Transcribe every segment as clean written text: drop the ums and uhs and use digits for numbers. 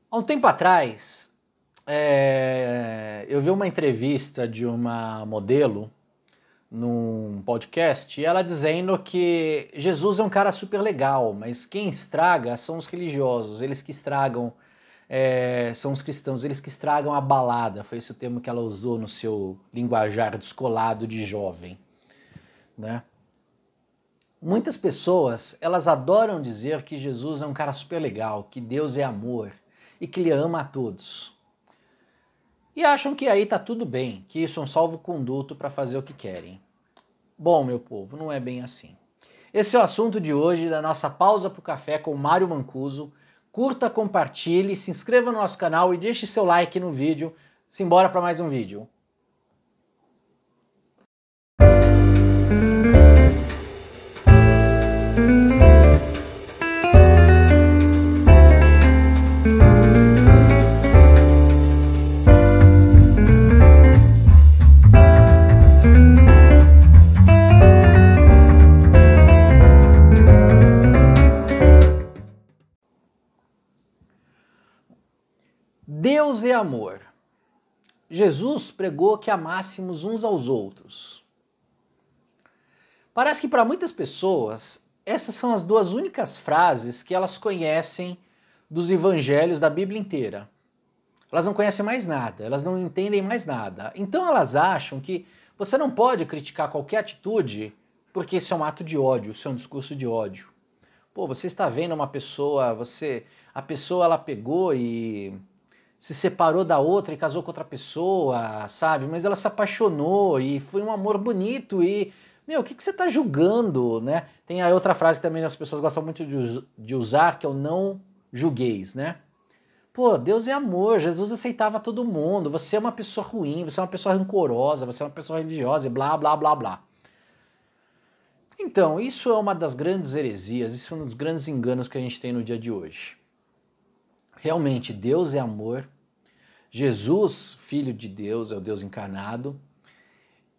Há um tempo atrás, eu vi uma entrevista de uma modelo num podcast e ela dizendo que Jesus é um cara super legal, mas quem estraga são os religiosos, eles que estragam, são os cristãos, eles que estragam a balada. Foi esse o termo que ela usou no seu linguajar descolado de jovem, né? Muitas pessoas, elas adoram dizer que Jesus é um cara super legal, que Deus é amor e que ele ama a todos. E acham que aí tá tudo bem, que isso é um salvo-conduto para fazer o que querem. Bom, meu povo, não é bem assim. Esse é o assunto de hoje da nossa pausa pro café com Mário Mancuso. Curta, compartilhe, se inscreva no nosso canal e deixe seu like no vídeo. Simbora para mais um vídeo. Deus é amor. Jesus pregou que amássemos uns aos outros. Parece que para muitas pessoas, essas são as duas únicas frases que elas conhecem dos evangelhos da Bíblia inteira. Elas não conhecem mais nada, elas não entendem mais nada. Então elas acham que você não pode criticar qualquer atitude porque isso é um ato de ódio, isso é um discurso de ódio. Pô, você está vendo uma pessoa, a pessoa ela pegou e se separou da outra e casou com outra pessoa, sabe? Mas ela se apaixonou e foi um amor bonito e, meu, o que você está julgando, né? Tem a outra frase que também as pessoas gostam muito de usar, que é o não julgueis, né? Pô, Deus é amor, Jesus aceitava todo mundo, você é uma pessoa ruim, você é uma pessoa rancorosa, você é uma pessoa religiosa e blá, blá, blá, blá. Então, isso é uma das grandes heresias, isso é um dos grandes enganos que a gente tem no dia de hoje. Realmente, Deus é amor, Jesus, Filho de Deus, é o Deus encarnado,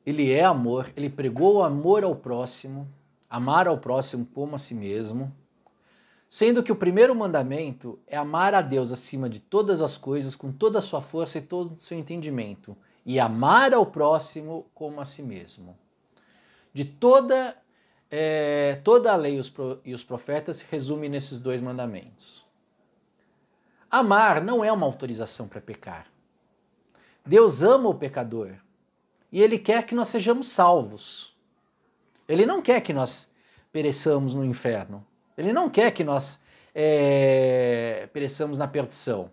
ele é amor, ele pregou o amor ao próximo, amar ao próximo como a si mesmo, sendo que o primeiro mandamento é amar a Deus acima de todas as coisas, com toda a sua força e todo o seu entendimento, e amar ao próximo como a si mesmo. De toda a lei e os profetas se resume nesses dois mandamentos. Amar não é uma autorização para pecar. Deus ama o pecador e Ele quer que nós sejamos salvos. Ele não quer que nós pereçamos no inferno. Ele não quer que nós pereçamos na perdição.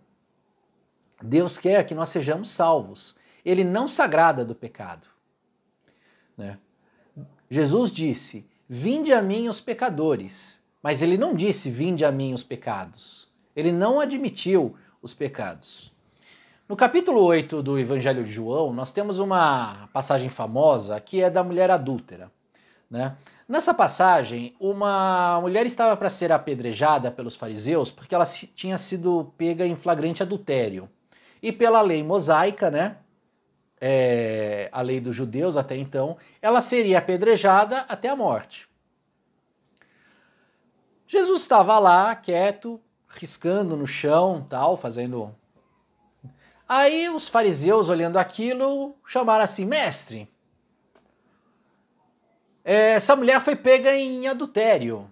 Deus quer que nós sejamos salvos. Ele não se agrada do pecado, né? Jesus disse, vinde a mim os pecadores, mas ele não disse, vinde a mim os pecados. Ele não admitiu os pecados. No capítulo 8 do Evangelho de João, nós temos uma passagem famosa que é da mulher adúltera, né? Nessa passagem, uma mulher estava para ser apedrejada pelos fariseus porque ela tinha sido pega em flagrante adultério. E pela lei mosaica, né? A lei dos judeus até então, ela seria apedrejada até a morte. Jesus estava lá, quieto, riscando no chão, tal, fazendo... Aí os fariseus, olhando aquilo, chamaram assim, mestre, essa mulher foi pega em adultério,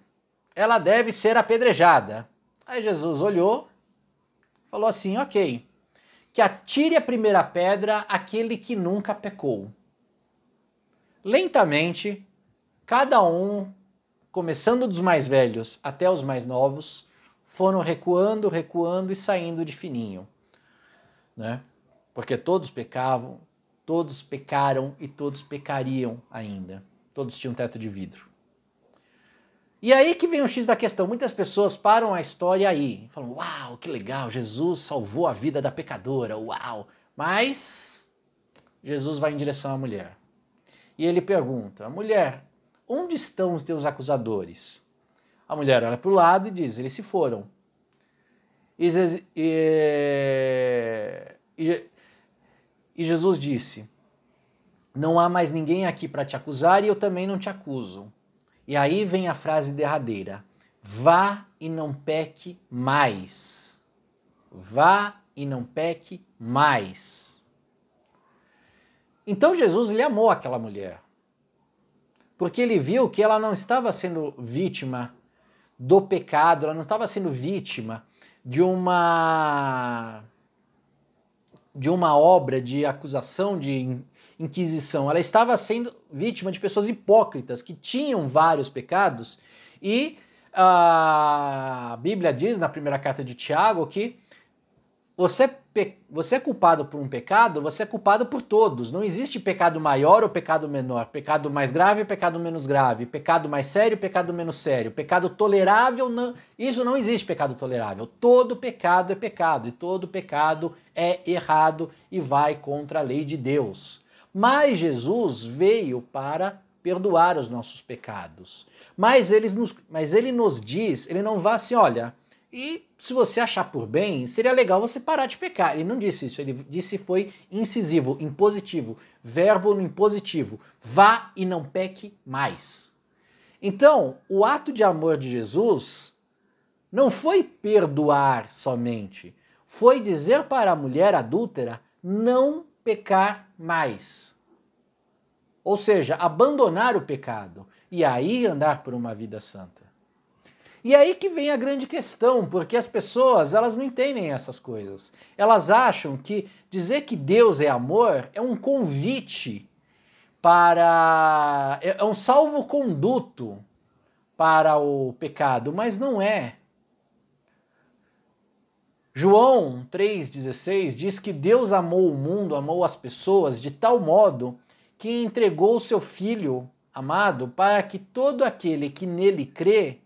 ela deve ser apedrejada. Aí Jesus olhou, falou assim, ok, que atire a primeira pedra aquele que nunca pecou. Lentamente, cada um, começando dos mais velhos até os mais novos, foram recuando, recuando e saindo de fininho, né? Porque todos pecavam, todos pecaram e todos pecariam ainda. Todos tinham teto de vidro. E aí que vem o X da questão. Muitas pessoas param a história aí. Falam, uau, que legal, Jesus salvou a vida da pecadora, uau. Mas Jesus vai em direção à mulher. E ele pergunta, mulher, onde estão os teus acusadores? A mulher olha para o lado e diz, eles se foram. E Jesus disse, não há mais ninguém aqui para te acusar e eu também não te acuso. E aí vem a frase derradeira, vá e não peque mais. vá e não peque mais. Então Jesus, ele amou aquela mulher, porque ele viu que ela não estava sendo vítima do pecado, ela não estava sendo vítima de uma obra de acusação, de inquisição. Ela estava sendo vítima de pessoas hipócritas que tinham vários pecados, e a Bíblia diz na primeira carta de Tiago que você é culpado por um pecado, você é culpado por todos. Não existe pecado maior ou pecado menor, pecado mais grave, pecado menos grave, pecado mais sério, pecado menos sério, pecado tolerável, não, isso não existe pecado tolerável. Todo pecado é pecado e todo pecado é errado e vai contra a lei de Deus. Mas Jesus veio para perdoar os nossos pecados. Mas ele nos diz, ele não vai assim, olha, e se você achar por bem, seria legal você parar de pecar. Ele não disse isso, ele disse foi incisivo, impositivo, verbo no impositivo. Vá e não peque mais. Então, o ato de amor de Jesus não foi perdoar somente, foi dizer para a mulher adúltera não pecar mais. Ou seja, abandonar o pecado e aí andar por uma vida santa. E aí que vem a grande questão, porque as pessoas, elas não entendem essas coisas. Elas acham que dizer que Deus é amor é um convite para... é um salvo-conduto para o pecado, mas não é. João 3,16 diz que Deus amou o mundo, amou as pessoas de tal modo que entregou o seu Filho amado para que todo aquele que nele crê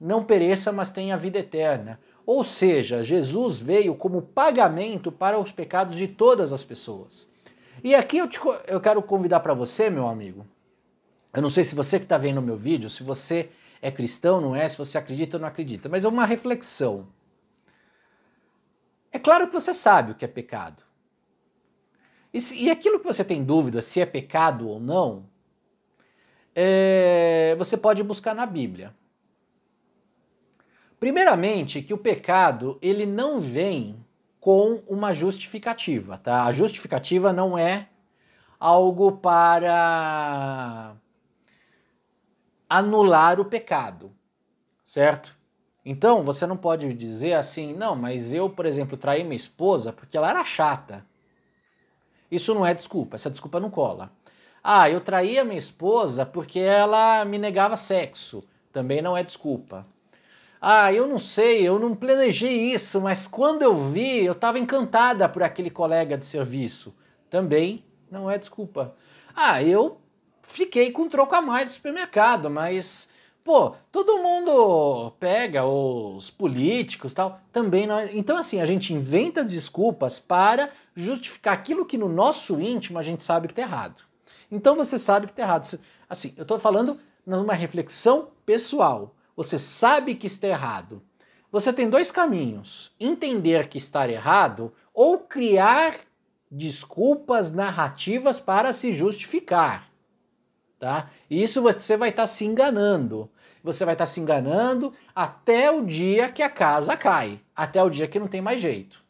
não pereça, mas tenha vida eterna. Ou seja, Jesus veio como pagamento para os pecados de todas as pessoas. E aqui eu quero convidar para você, meu amigo, eu não sei se você que está vendo o meu vídeo, se você é cristão, não é, se você acredita ou não acredita, mas é uma reflexão. É claro que você sabe o que é pecado. E aquilo que você tem dúvida se é pecado ou não, você pode buscar na Bíblia. Primeiramente, que o pecado, ele não vem com uma justificativa, tá? A justificativa não é algo para anular o pecado, certo? Então, você não pode dizer assim, não, mas eu, por exemplo, traí minha esposa porque ela era chata. Isso não é desculpa, essa desculpa não cola. Ah, eu traí a minha esposa porque ela me negava sexo. Também não é desculpa. Ah, eu não sei, eu não planejei isso, mas quando eu vi, eu estava encantada por aquele colega de serviço. Também não é desculpa. Ah, eu fiquei com um troco a mais do supermercado, mas, pô, todo mundo pega, os políticos e tal, também não é. Então, assim, a gente inventa desculpas para justificar aquilo que no nosso íntimo a gente sabe que tá errado. Então você sabe que tá errado. Assim, eu tô falando numa reflexão pessoal. Você sabe que está errado. Você tem dois caminhos: entender que está errado ou criar desculpas narrativas para se justificar. Tá? E isso você vai estar se enganando. Você vai estar se enganando até o dia que a casa cai, até o dia que não tem mais jeito.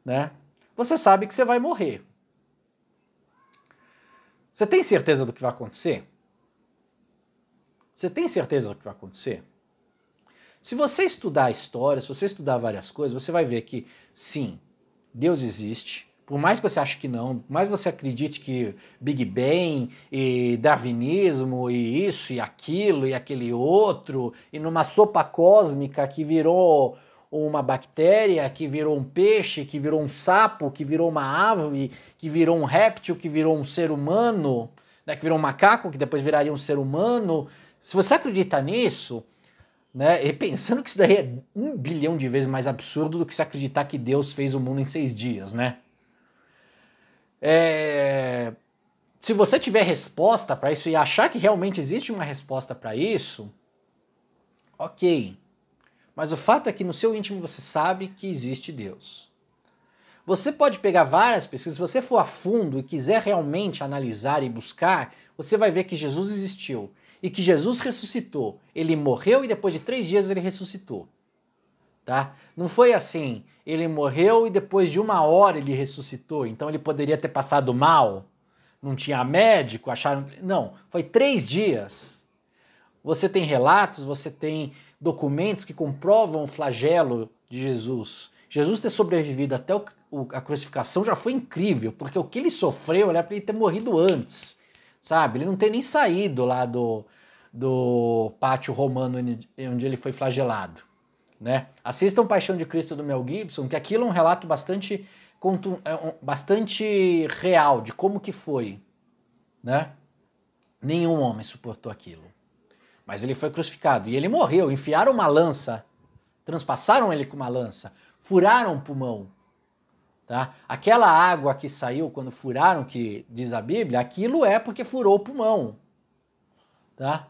Né? Você sabe que você vai morrer. Você tem certeza do que vai acontecer? Você tem certeza do que vai acontecer? Se você estudar a história, se você estudar várias coisas, você vai ver que, sim, Deus existe. Por mais que você ache que não, por mais que você acredite que Big Bang e darwinismo e isso e aquilo e aquele outro, e numa sopa cósmica que virou uma bactéria, que virou um peixe, que virou um sapo, que virou uma ave, que virou um réptil, que virou um ser humano, né, que virou um macaco, que depois viraria um ser humano. Se você acredita nisso, né, e pensando que isso daí é 1 bilhão de vezes mais absurdo do que se acreditar que Deus fez o mundo em 6 dias, né? Se você tiver resposta para isso e achar que realmente existe uma resposta para isso, ok. Mas o fato é que no seu íntimo você sabe que existe Deus. Você pode pegar várias pesquisas, se você for a fundo e quiser realmente analisar e buscar, você vai ver que Jesus existiu e que Jesus ressuscitou. Ele morreu e depois de 3 dias ele ressuscitou. tá? Não foi assim, ele morreu e depois de 1 hora ele ressuscitou, então ele poderia ter passado mal, não tinha médico, acharam... Não, foi 3 dias. Você tem relatos, você tem documentos que comprovam o flagelo de Jesus. Jesus ter sobrevivido até a crucificação já foi incrível, porque o que ele sofreu era para ele ter morrido antes, sabe? Ele não ter nem saído lá do pátio romano onde ele foi flagelado, né? Assistam Paixão de Cristo do Mel Gibson, que aquilo é um relato bastante real de como que foi, né? Nenhum homem suportou aquilo. Mas ele foi crucificado e ele morreu. Enfiaram uma lança, transpassaram ele com uma lança, furaram o pulmão. Tá? Aquela água que saiu quando furaram, que diz a Bíblia, aquilo é porque furou o pulmão. Tá?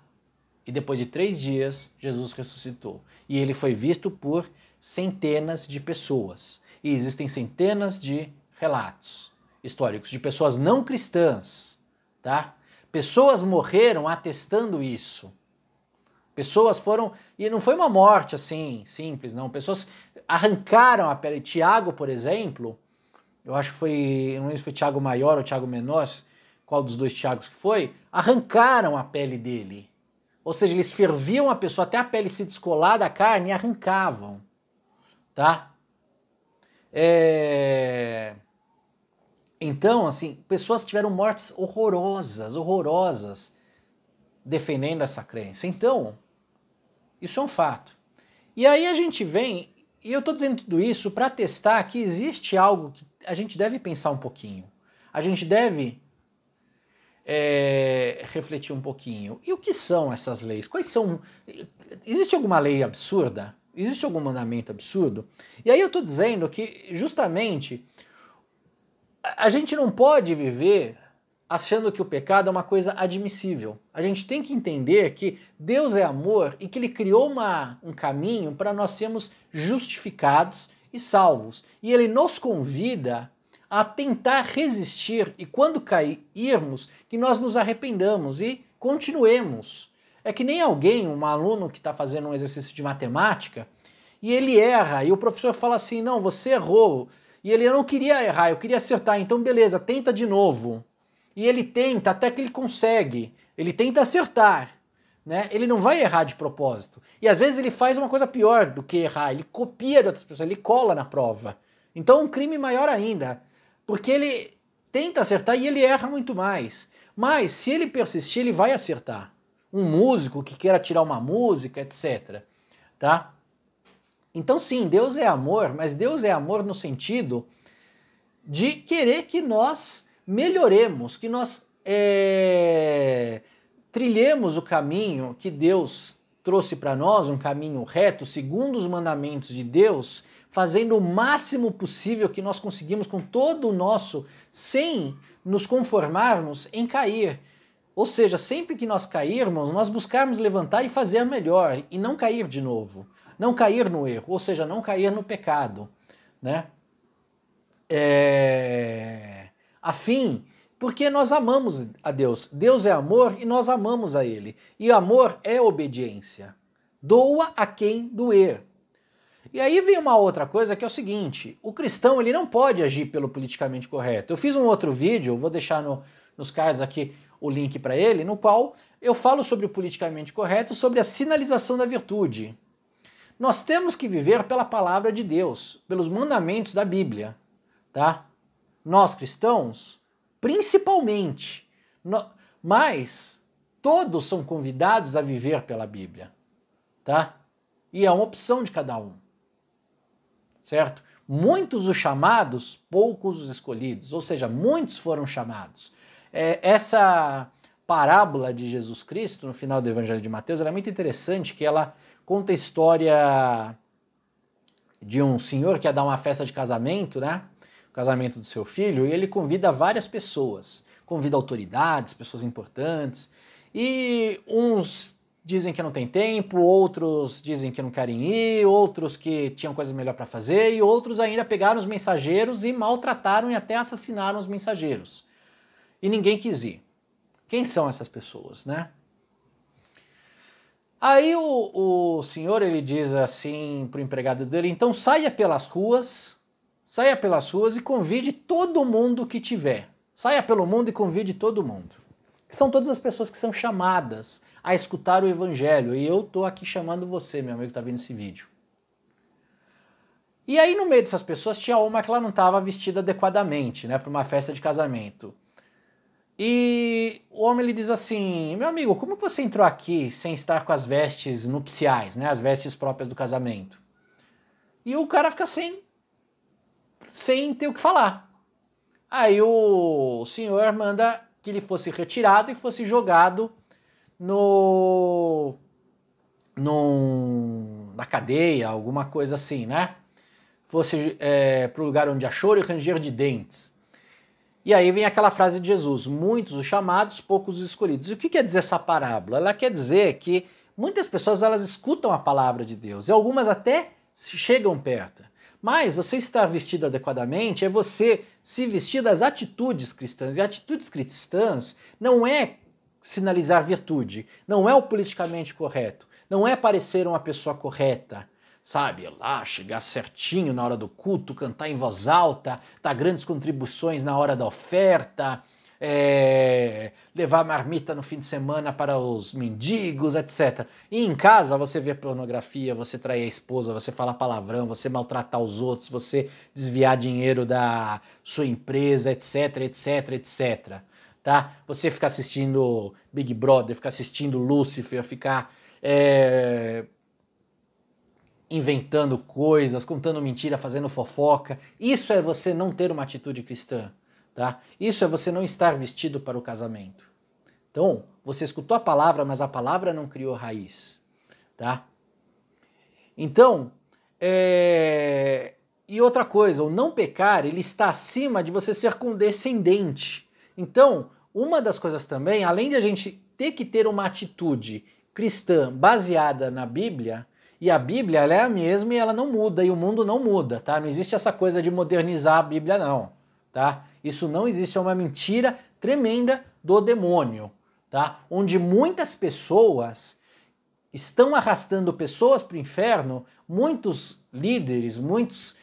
E depois de 3 dias, Jesus ressuscitou. E ele foi visto por centenas de pessoas. E existem centenas de relatos históricos de pessoas não cristãs. Tá? Pessoas morreram atestando isso. Pessoas foram... E não foi uma morte assim, simples, não. Pessoas arrancaram a pele. Tiago, por exemplo, eu acho que foi... Não sei se foi Tiago maior ou Tiago menor, qual dos 2 Tiagos que foi, arrancaram a pele dele. Ou seja, eles ferviam a pessoa até a pele se descolar da carne e arrancavam. Tá? Então, assim, pessoas tiveram mortes horrorosas, defendendo essa crença. Então, isso é um fato. E aí a gente vem, e eu estou dizendo tudo isso para testar que existe algo que a gente deve pensar um pouquinho. A gente deve refletir um pouquinho. E o que são essas leis? Quais são? Existe alguma lei absurda? Existe algum mandamento absurdo? E aí eu estou dizendo que justamente a gente não pode viver achando que o pecado é uma coisa admissível. A gente tem que entender que Deus é amor e que Ele criou um caminho para nós sermos justificados e salvos. E Ele nos convida a tentar resistir e quando cairmos, que nós nos arrependamos e continuemos. É que nem um aluno que está fazendo um exercício de matemática e ele erra e o professor fala assim, não, você errou. E ele, eu não queria errar, eu queria acertar, então beleza, tenta de novo. E ele tenta até que ele consegue, ele tenta acertar, né? Ele não vai errar de propósito. E às vezes ele faz uma coisa pior do que errar, ele copia de outras pessoas, ele cola na prova. Então um crime maior ainda, porque ele tenta acertar e ele erra muito mais. Mas se ele persistir, ele vai acertar. Um músico que queira tirar uma música, etc. Tá? Então sim, Deus é amor, mas Deus é amor no sentido de querer que nós melhoremos, que nós trilhemos o caminho que Deus trouxe para nós, um caminho reto, segundo os mandamentos de Deus, fazendo o máximo possível que nós conseguimos com todo o nosso, sem nos conformarmos em cair. Ou seja, sempre que nós cairmos, nós buscarmos levantar e fazer melhor, e não cair de novo. Não cair no erro, ou seja, não cair no pecado, né? Porque nós amamos a Deus. Deus é amor e nós amamos a Ele. E amor é obediência. Doa a quem doer. E aí vem uma outra coisa que é o seguinte, o cristão ele não pode agir pelo politicamente correto. Eu fiz um outro vídeo, vou deixar nos cards aqui o link para ele, no qual eu falo sobre o politicamente correto, sobre a sinalização da virtude. Nós temos que viver pela palavra de Deus, pelos mandamentos da Bíblia, tá? Nós cristãos, principalmente, mas todos são convidados a viver pela Bíblia, tá? E é uma opção de cada um, certo? Muitos os chamados, poucos os escolhidos, ou seja, muitos foram chamados. Essa parábola de Jesus Cristo, no final do Evangelho de Mateus, ela é muito interessante, que ela conta a história de um senhor que ia dar uma festa de casamento, né? O casamento do seu filho, e ele convida várias pessoas. Convida autoridades, pessoas importantes, e uns dizem que não tem tempo, outros dizem que não querem ir, outros que tinham coisas melhor para fazer, e outros ainda pegaram os mensageiros e maltrataram e até assassinaram os mensageiros. E ninguém quis ir. Quem são essas pessoas, né? Aí o senhor, ele diz assim pro empregado dele, então saia pelas ruas e convide todo mundo que tiver. Saia pelo mundo e convide todo mundo. São todas as pessoas que são chamadas a escutar o evangelho. E eu tô aqui chamando você, meu amigo que tá vendo esse vídeo. E aí no meio dessas pessoas tinha uma que ela não estava vestida adequadamente, né, para uma festa de casamento. E o homem, ele diz assim, meu amigo, como que você entrou aqui sem estar com as vestes nupciais, né, as vestes próprias do casamento? E o cara fica sem ter o que falar. Aí o senhor manda que ele fosse retirado e fosse jogado na cadeia, alguma coisa assim, né? Fosse para o lugar onde há choro e ranger de dentes. E aí vem aquela frase de Jesus, muitos os chamados, poucos os escolhidos. E o que quer dizer essa parábola? Ela quer dizer que muitas pessoas, elas escutam a palavra de Deus, e algumas até chegam perto. Mas você estar vestido adequadamente é você se vestir das atitudes cristãs. E atitudes cristãs não é sinalizar virtude, não é o politicamente correto, não é parecer uma pessoa correta, sabe, lá, chegar certinho na hora do culto, cantar em voz alta, dar grandes contribuições na hora da oferta, levar marmita no fim de semana para os mendigos, etc. E em casa você vê pornografia, você trair a esposa, você falar palavrão, você maltratar os outros, você desviar dinheiro da sua empresa, etc, etc, etc. Tá? Você ficar assistindo Big Brother, ficar assistindo Lúcifer, ficar inventando coisas, contando mentira, fazendo fofoca. Isso é você não ter uma atitude cristã, tá? Isso é você não estar vestido para o casamento. Então, você escutou a palavra, mas a palavra não criou raiz, tá? Então, e outra coisa, o não pecar, ele está acima de você ser condescendente. Então, uma das coisas também, além de a gente ter que ter uma atitude cristã baseada na Bíblia, e a Bíblia, ela é a mesma e ela não muda, e o mundo não muda, tá? Não existe essa coisa de modernizar a Bíblia, não, tá? Isso não existe, é uma mentira tremenda do demônio, tá? Onde muitas pessoas estão arrastando pessoas para o inferno, muitos líderes, muitos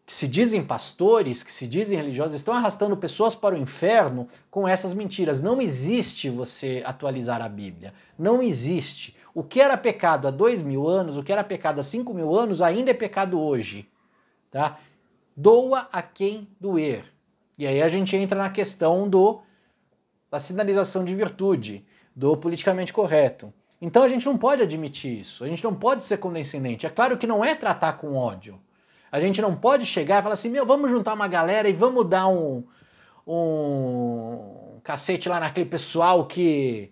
que se dizem pastores, que se dizem religiosos, estão arrastando pessoas para o inferno com essas mentiras. Não existe você atualizar a Bíblia, não existe. O que era pecado há 2000 anos, o que era pecado há 5000 anos, ainda é pecado hoje. Tá? Doa a quem doer. E aí a gente entra na questão da sinalização de virtude, do politicamente correto. Então a gente não pode admitir isso, a gente não pode ser condescendente. É claro que não é tratar com ódio. A gente não pode chegar e falar assim, vamos juntar uma galera e vamos dar um cacete lá naquele pessoal que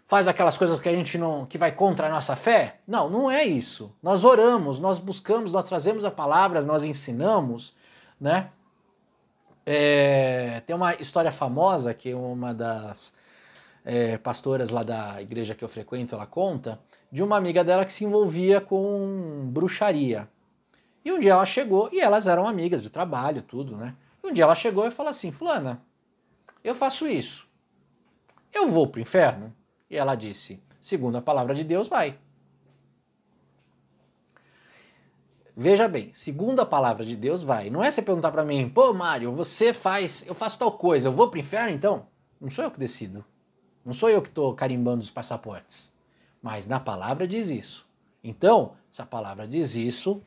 faz aquelas coisas que a gente não, que vai contra a nossa fé? Não, não é isso. Nós oramos, nós buscamos, nós trazemos a palavra, nós ensinamos, né? Tem uma história famosa que uma das pastoras lá da igreja que eu frequento, ela conta, de uma amiga dela que se envolvia com bruxaria. E um dia ela chegou, e elas eram amigas de trabalho, tudo, né? E um dia ela chegou e falou assim, fulana, eu faço isso, eu vou pro inferno? E ela disse, segundo a palavra de Deus, vai. Veja bem, segundo a palavra de Deus, vai. Não é você perguntar pra mim, pô, Mário, eu faço tal coisa, eu vou pro inferno então? Não sou eu que decido. Não sou eu que tô carimbando os passaportes. Mas na palavra diz isso. Então, se a palavra diz isso,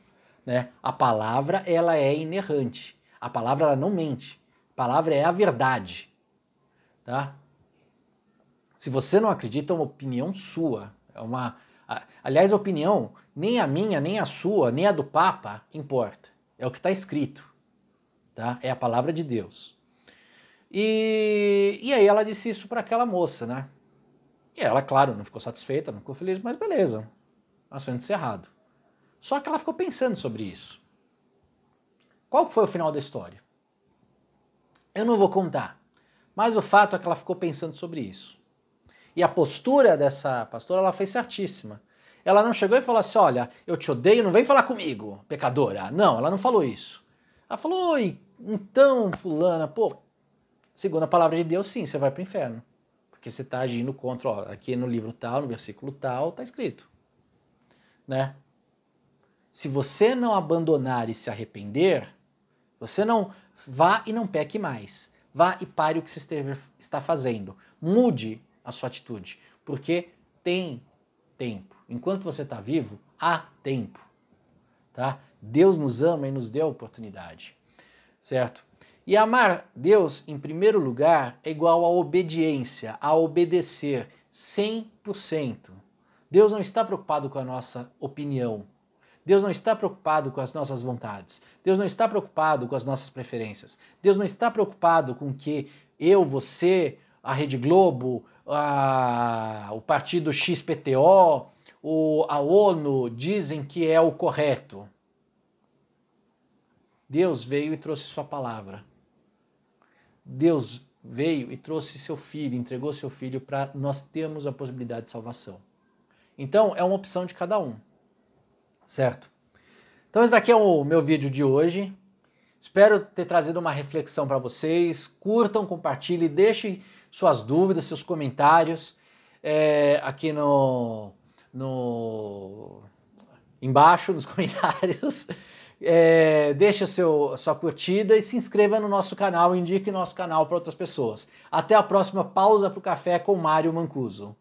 né, a palavra, ela é inerrante. A palavra, ela não mente. A palavra é a verdade. Tá? Se você não acredita, é uma opinião sua. Aliás, a opinião, nem a minha, nem a sua, nem a do Papa, importa. É o que está escrito. Tá? É a palavra de Deus. E aí ela disse isso para aquela moça, né? E ela, claro, não ficou satisfeita, não ficou feliz, mas beleza. Assunto encerrado. Só que ela ficou pensando sobre isso. Qual que foi o final da história? Eu não vou contar. Mas o fato é que ela ficou pensando sobre isso. E a postura dessa pastora, ela foi certíssima. Ela não chegou e falou assim, olha, eu te odeio, não vem falar comigo, pecadora. Não, ela não falou isso. Ela falou, oi, então, fulana, pô, segundo a palavra de Deus, sim, você vai pro inferno. porque você está agindo contra, ó, aqui no livro tal, no versículo tal, está escrito, né? Se você não abandonar e se arrepender, você não vá e não peque mais. Vá e pare o que você está fazendo. Mude a sua atitude, porque tem tempo. Enquanto você está vivo, há tempo. Tá? Deus nos ama e nos deu a oportunidade, certo? E amar Deus, em primeiro lugar, é igual a obediência, a obedecer 100%. Deus não está preocupado com a nossa opinião. Deus não está preocupado com as nossas vontades. Deus não está preocupado com as nossas preferências. Deus não está preocupado com que eu, você, a Rede Globo, o partido XPTO, a ONU dizem que é o correto. Deus veio e trouxe sua palavra. Deus veio e trouxe seu filho, entregou seu filho para nós termos a possibilidade de salvação. Então, é uma opção de cada um, certo? Então, esse daqui é o meu vídeo de hoje. Espero ter trazido uma reflexão para vocês. Curtam, compartilhem, deixem suas dúvidas, seus comentários aqui embaixo nos comentários. Deixe a sua curtida e se inscreva no nosso canal, indique nosso canal para outras pessoas. Até a próxima pausa para o café com Mário Mancuso.